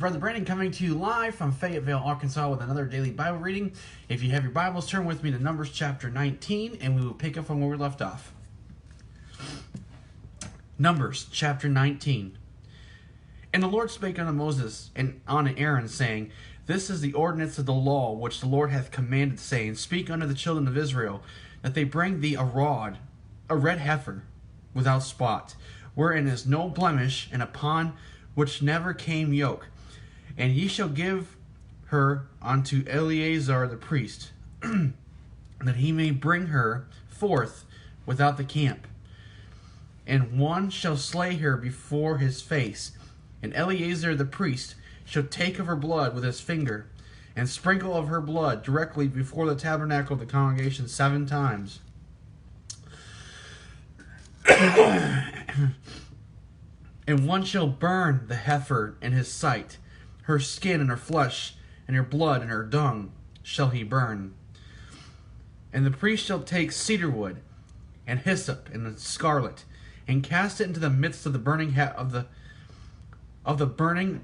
Brother Brandon coming to you live from Fayetteville, Arkansas with another daily Bible reading. If you have your Bibles, turn with me to Numbers chapter 19 and we will pick up from where we left off. Numbers chapter 19. And the Lord spake unto Moses and unto Aaron, saying, This is the ordinance of the law which the Lord hath commanded, saying, Speak unto the children of Israel, that they bring thee a red heifer, without spot, wherein is no blemish, and upon which never came yoke. And ye shall give her unto Eleazar the priest, that he may bring her forth without the camp. And one shall slay her before his face. And Eleazar the priest shall take of her blood with his finger, and sprinkle of her blood directly before the tabernacle of the congregation 7 times. And one shall burn the heifer in his sight. Her skin and her flesh, and her blood and her dung shall he burn. And the priest shall take cedar wood, and hyssop, and scarlet, and cast it into the midst of the burning of the burning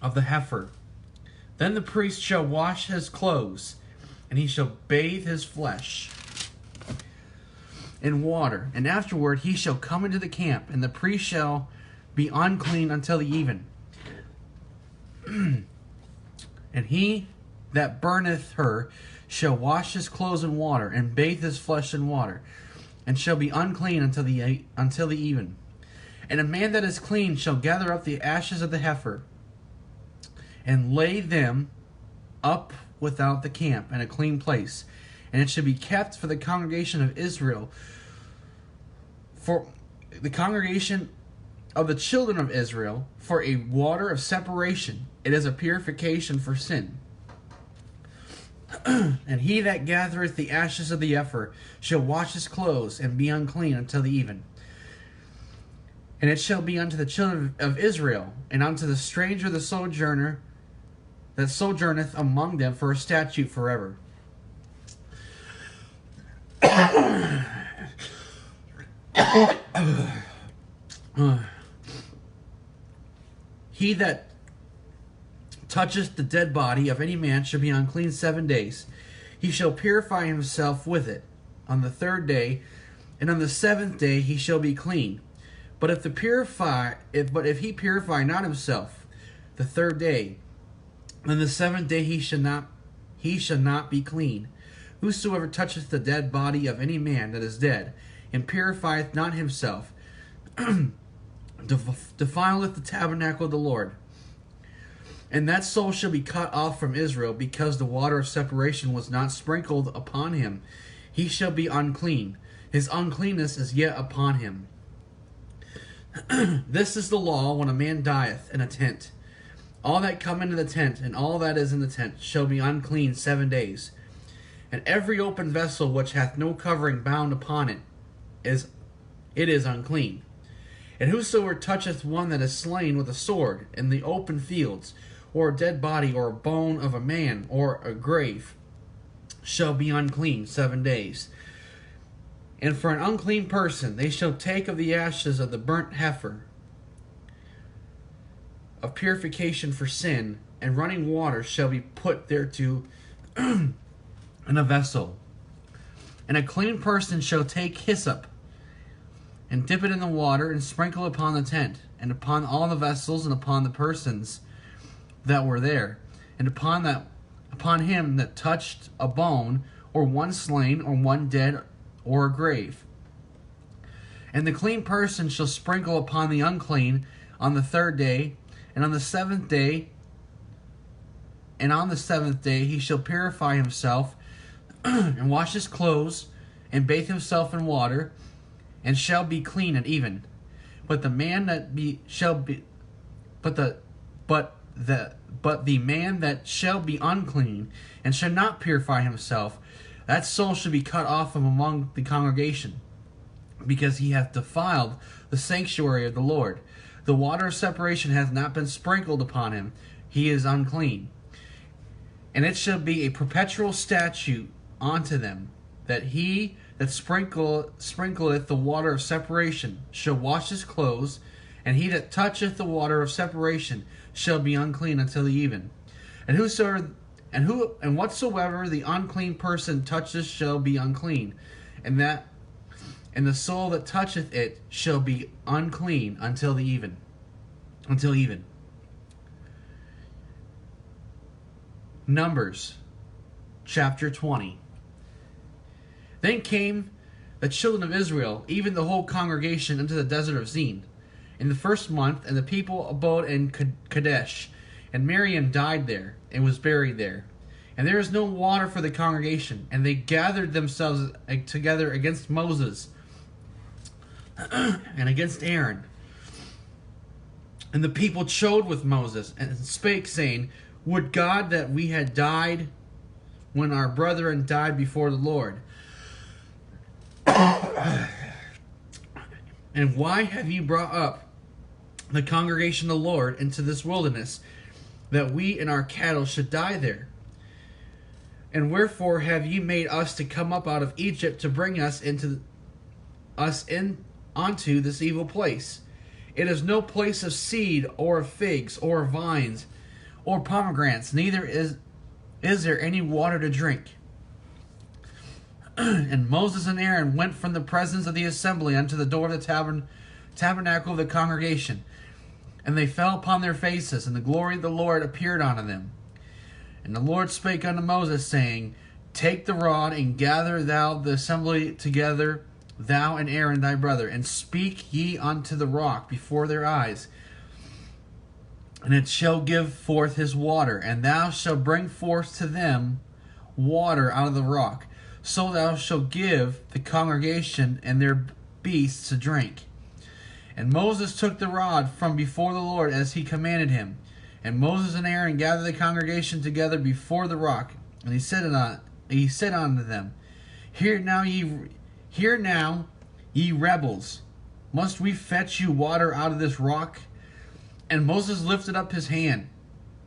of the heifer. Then the priest shall wash his clothes, and he shall bathe his flesh in water, and afterward he shall come into the camp, and the priest shall be unclean until the even. And he that burneth her shall wash his clothes in water, and bathe his flesh in water, and shall be unclean until the even. And a man that is clean shall gather up the ashes of the heifer, and lay them up without the camp in a clean place. And it shall be kept for the congregation of Israel, for the congregation of the children of Israel, for a water of separation. It is a purification for sin. And he that gathereth the ashes of the heifer shall wash his clothes, and be unclean until the even. And it shall be unto the children of Israel, and unto the stranger, the sojourner, that sojourneth among them, for a statute forever. He that toucheth the dead body of any man shall be unclean 7 days. He shall purify himself with it on the 3rd day, and on the 7th day he shall be clean. But if he purify not himself the 3rd day, on the 7th day he shall not be clean. Whosoever toucheth the dead body of any man that is dead, and purifieth not himself, defileth the tabernacle of the Lord. And that soul shall be cut off from Israel, because the water of separation was not sprinkled upon him. He shall be unclean. His uncleanness is yet upon him. This is the law when a man dieth in a tent. All that come into the tent, and all that is in the tent, shall be unclean 7 days. And every open vessel which hath no covering bound upon it is unclean. And whosoever toucheth one that is slain with a sword in the open fields, or a dead body, or a bone of a man, or a grave, shall be unclean 7 days. And for an unclean person they shall take of the ashes of the burnt heifer of purification for sin, and running water shall be put thereto in a vessel. And a clean person shall take hyssop, and dip it in the water, and sprinkle upon the tent, and upon all the vessels, and upon the persons that were there, and upon him that touched a bone, or one slain, or one dead, or a grave. And the clean person shall sprinkle upon the unclean on the 3rd day, and on the 7th day, he shall purify himself, and wash his clothes, and bathe himself in water, and shall be clean and even. But the man that shall be unclean, and shall not purify himself, that soul shall be cut off from among the congregation, because he hath defiled the sanctuary of the Lord. The water of separation hath not been sprinkled upon him. He is unclean. And it shall be a perpetual statute unto them, that he that sprinkleth the water of separation shall wash his clothes, and he that toucheth the water of separation shall be unclean until the even. And whatsoever the unclean person touches shall be unclean, and the soul that toucheth it shall be unclean until the even. Until even. Numbers chapter 20. Then came the children of Israel, even the whole congregation, into the desert of Zin in the first month, and the people abode in Kadesh. And Miriam died there, and was buried there. And there is no water for the congregation. And they gathered themselves together against Moses and against Aaron. And the people chode with Moses, and spake, saying, Would God that we had died when our brethren died before the Lord. And why have you brought up the congregation of the Lord into this wilderness, that we and our cattle should die there? And wherefore have ye made us to come up out of Egypt to bring us onto this evil place? It is no place of seed, or of figs, or of vines, or pomegranates, neither is there any water to drink. And Moses and Aaron went from the presence of the assembly unto the door of the tabernacle of the congregation. And they fell upon their faces, and the glory of the Lord appeared unto them. And the Lord spake unto Moses, saying, Take the rod, and gather thou the assembly together, thou and Aaron thy brother, and speak ye unto the rock before their eyes. And it shall give forth his water, and thou shalt bring forth to them water out of the rock. So thou shalt give the congregation and their beasts to drink. And Moses took the rod from before the Lord as he commanded him. And Moses and Aaron gathered the congregation together before the rock. And he said unto them, Hear now, ye rebels, must we fetch you water out of this rock? And Moses lifted up his hand,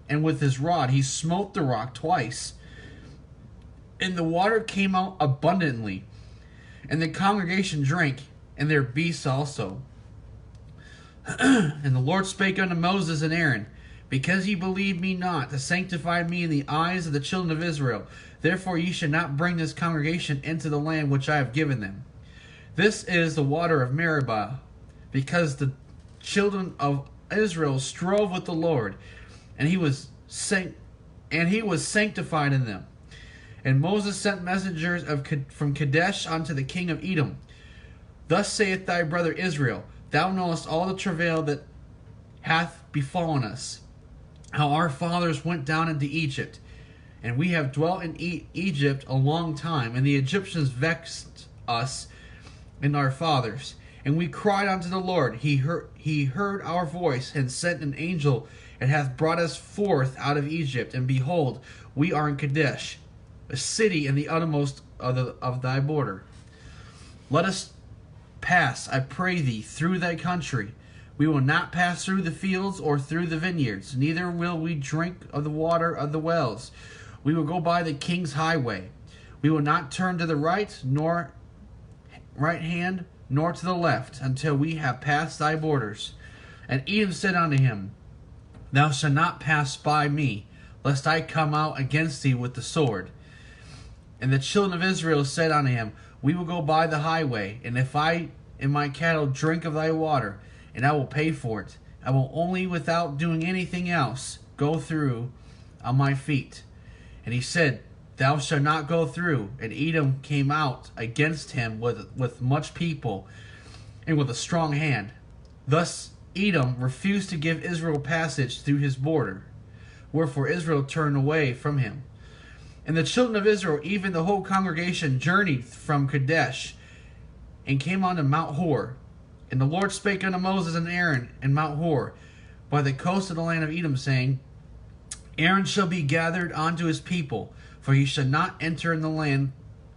and with his rod he smote the rock twice. And the water came out abundantly, and the congregation drank, and their beasts also. And the Lord spake unto Moses and Aaron, Because ye believed me not to sanctify me in the eyes of the children of Israel, therefore ye should not bring this congregation into the land which I have given them. This is the water of Meribah, because the children of Israel strove with the Lord, and he was sanctified in them. And Moses sent messengers from Kadesh unto the king of Edom. Thus saith thy brother Israel, Thou knowest all the travail that hath befallen us, how our fathers went down into Egypt, and we have dwelt in Egypt a long time, and the Egyptians vexed us and our fathers. And we cried unto the Lord. He heard our voice, and sent an angel, and hath brought us forth out of Egypt. And behold, we are in Kadesh, a city in the uttermost of thy border. Let us pass, I pray thee, through thy country. We will not pass through the fields or through the vineyards, neither will we drink of the water of the wells. We will go by the king's highway. We will not turn to the right hand, nor to the left, until we have passed thy borders. And Edom said unto him, Thou shalt not pass by me, lest I come out against thee with the sword. And the children of Israel said unto him, We will go by the highway, and if I and my cattle drink of thy water, and I will pay for it. I will only, without doing anything else, go through on my feet. And he said, Thou shalt not go through. And Edom came out against him with much people, and with a strong hand. Thus Edom refused to give Israel passage through his border. Wherefore Israel turned away from him. And the children of Israel, even the whole congregation, journeyed from Kadesh, and came unto Mt Hor. And the Lord spake unto Moses and Aaron in Mt Hor, by the coast of the land of Edom, saying, Aaron shall be gathered unto his people, for he shall not enter in the land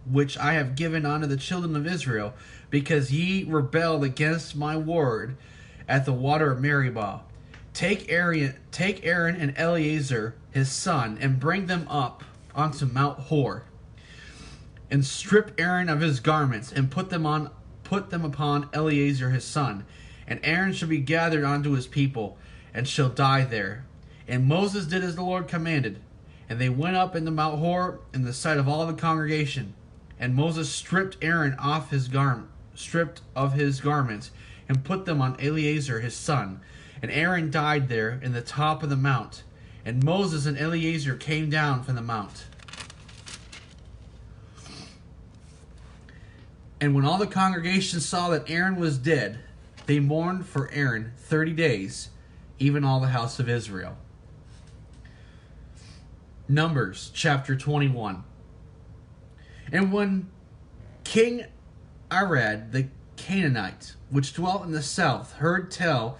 which I have given unto the children of Israel, because ye rebelled against my word at the water of Meribah. Take Aaron and Eleazar his son, and bring them up unto Mt Hor, and strip Aaron of his garments, and put them upon Eleazar his son. And Aaron shall be gathered unto his people, and shall die there. And Moses did as the Lord commanded. And they went up into Mt Hor in the sight of all the congregation. And Moses stripped Aaron of his garments, and put them on Eleazar his son. And Aaron died there in the top of the mount. And Moses and Eleazar came down from the mount. And when all the congregation saw that Aaron was dead, they mourned for Aaron 30 days, even all the house of Israel. Numbers chapter 21. And when King Arad the Canaanite, which dwelt in the south, heard tell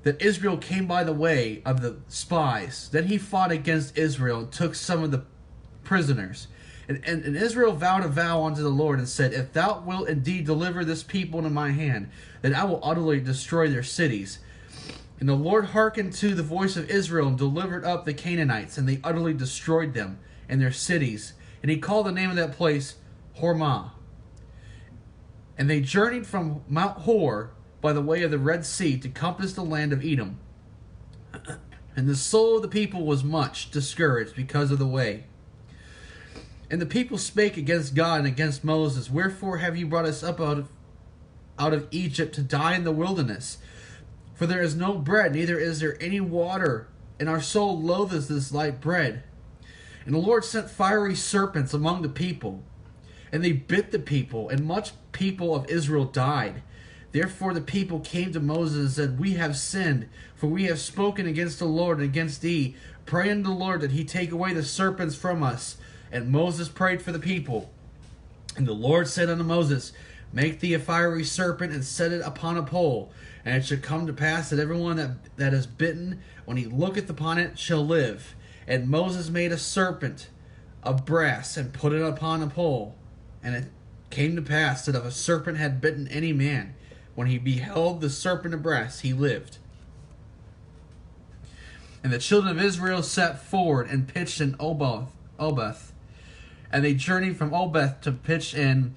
that Israel came by the way of the spies, then he fought against Israel and took some of the prisoners. And Israel vowed a vow unto the Lord and said, If thou wilt indeed deliver this people into my hand, then I will utterly destroy their cities. And the Lord hearkened to the voice of Israel and delivered up the Canaanites, and they utterly destroyed them and their cities. And he called the name of that place Hormah. And they journeyed from Mt Hor by the way of the Red Sea to compass the land of Edom. And the soul of the people was much discouraged because of the way. And the people spake against God and against Moses, Wherefore have you brought us up out of Egypt to die in the wilderness? For there is no bread, neither is there any water, and our soul loatheth this light bread. And the Lord sent fiery serpents among the people, and they bit the people, and much people of Israel died. Therefore the people came to Moses and said, We have sinned, for we have spoken against the Lord and against thee. Pray unto the Lord that he take away the serpents from us. And Moses prayed for the people. And the Lord said unto Moses, Make thee a fiery serpent, and set it upon a pole. And it shall come to pass that everyone that is bitten, when he looketh upon it, shall live. And Moses made a serpent of brass, and put it upon a pole. And it came to pass that if a serpent had bitten any man, when he beheld the serpent of brass, he lived. And the children of Israel set forward and pitched in Obeth. And they journeyed from Obeth to pitch in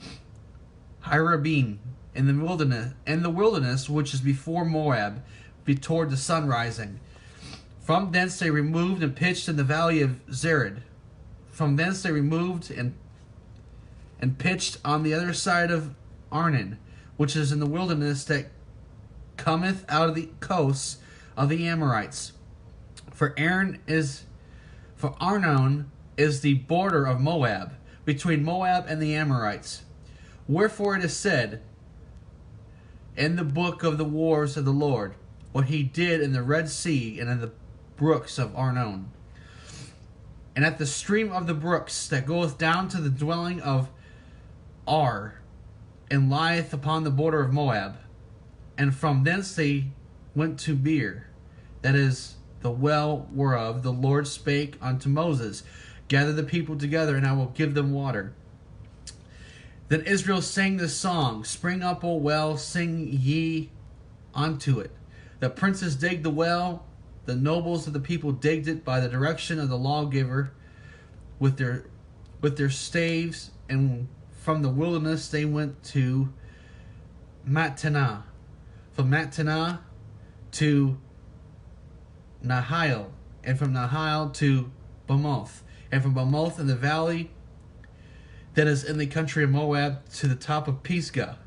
Hirabim in the wilderness which is before Moab, toward the sun rising. From thence they removed and pitched in the valley of Zered. From thence they removed and pitched on the other side of Arnon, which is in the wilderness that cometh out of the coasts of the Amorites. For Arnon is the border of Moab, between Moab and the Amorites. Wherefore it is said in the book of the wars of the Lord, what he did in the Red Sea and in the brooks of Arnon, and at the stream of the brooks that goeth down to the dwelling of Ar, and lieth upon the border of Moab. And from thence they went to Beer, that is the well whereof the Lord spake unto Moses, Gather the people together, and I will give them water. Then Israel sang this song, Spring up, O well, sing ye unto it. The princes digged the well, the nobles of the people digged it by the direction of the lawgiver with their staves, and from the wilderness they went to Mattanah. From Mattanah to Nahil, and from Nahil to Bamoth, and from Bamoth in the valley that is in the country of Moab to the top of Pisgah,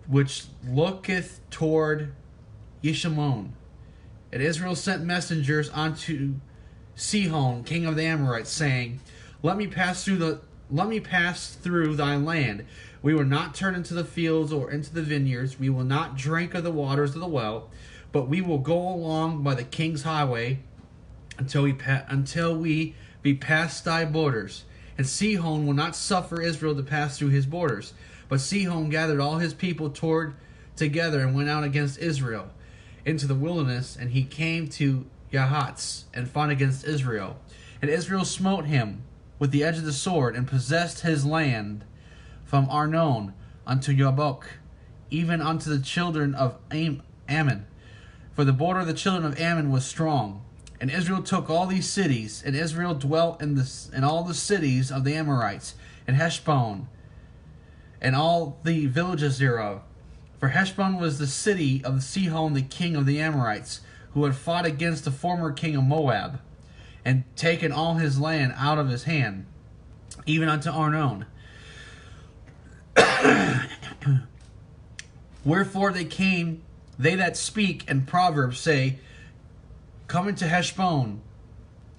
which looketh toward Yeshimon. And Israel sent messengers unto Sihon, king of the Amorites, saying, Let me pass through thy land. We will not turn into the fields or into the vineyards. We will not drink of the waters of the well, but we will go along by the king's highway until we be past thy borders. And Sihon will not suffer Israel to pass through his borders. But Sihon gathered all his people together and went out against Israel into the wilderness, and he came to Yahatz and fought against Israel. And Israel smote him with the edge of the sword, and possessed his land from Arnon unto Yabok, even unto the children of Ammon. For the border of the children of Ammon was strong. And Israel took all these cities, and Israel dwelt in all the cities of the Amorites, and Heshbon, and all the villages thereof. For Heshbon was the city of Sihon the king of the Amorites, who had fought against the former king of Moab, and taken all his land out of his hand, even unto Arnon. Wherefore they came, they that speak in Proverbs say, come into Heshbon,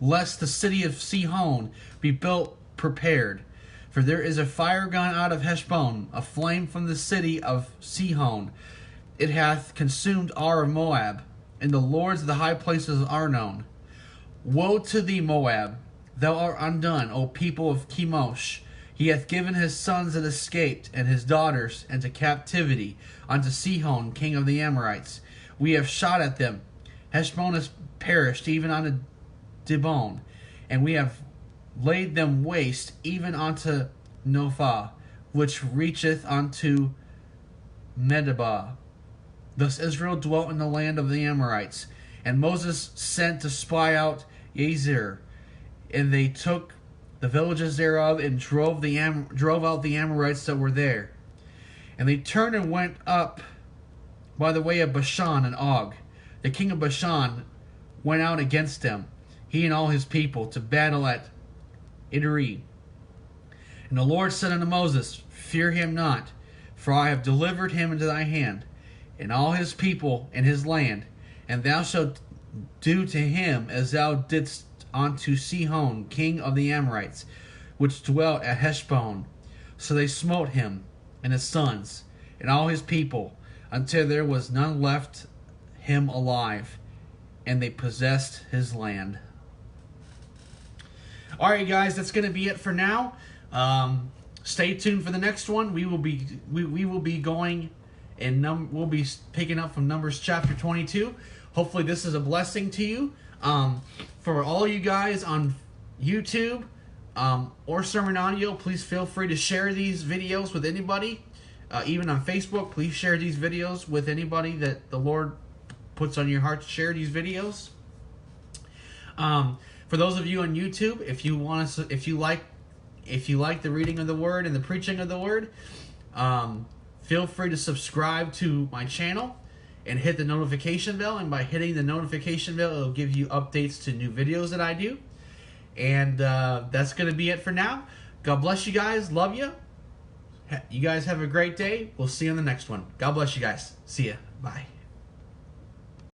lest the city of Sihon be built prepared. For there is a fire gone out of Heshbon, a flame from the city of Sihon. It hath consumed Ar of Moab, and the lords of the high places are known. Woe to thee, Moab! Thou art undone, O people of Chemosh. He hath given his sons that escaped, and his daughters into captivity, unto Sihon, king of the Amorites. We have shot at them. Heshbon is perished, even unto Dibon, and we have laid them waste, even unto Nophah, which reacheth unto Medeba. Thus Israel dwelt in the land of the Amorites, and Moses sent to spy out Yazer, and they took the villages thereof, and drove out the Amorites that were there. And they turned and went up by the way of Bashan and Og. The king of Bashan went out against them, he and all his people, to battle at Idri. And the Lord said unto Moses, fear him not, for I have delivered him into thy hand, and all his people and his land, and thou shalt do to him as thou didst unto Sihon, king of the Amorites, which dwelt at Heshbon. So they smote him, and his sons, and all his people, until there was none left him alive, and they possessed his land. Alright guys, that's going to be it for now. Stay tuned for the next one. We will be going and we'll be picking up from Numbers chapter 22. Hopefully this is a blessing to you. For all you guys on YouTube or Sermon Audio, please feel free to share these videos with anybody. Even on Facebook, please share these videos with anybody that the Lord puts on your heart to share these videos. For those of you on YouTube, if you like the reading of the Word and the preaching of the Word, feel free to subscribe to my channel and hit the notification bell. And by hitting the notification bell, it'll give you updates to new videos that I do. And that's going to be it for now. God bless you guys. Love you. You guys have a great day. We'll see you on the next one. God bless you guys. See ya. Bye.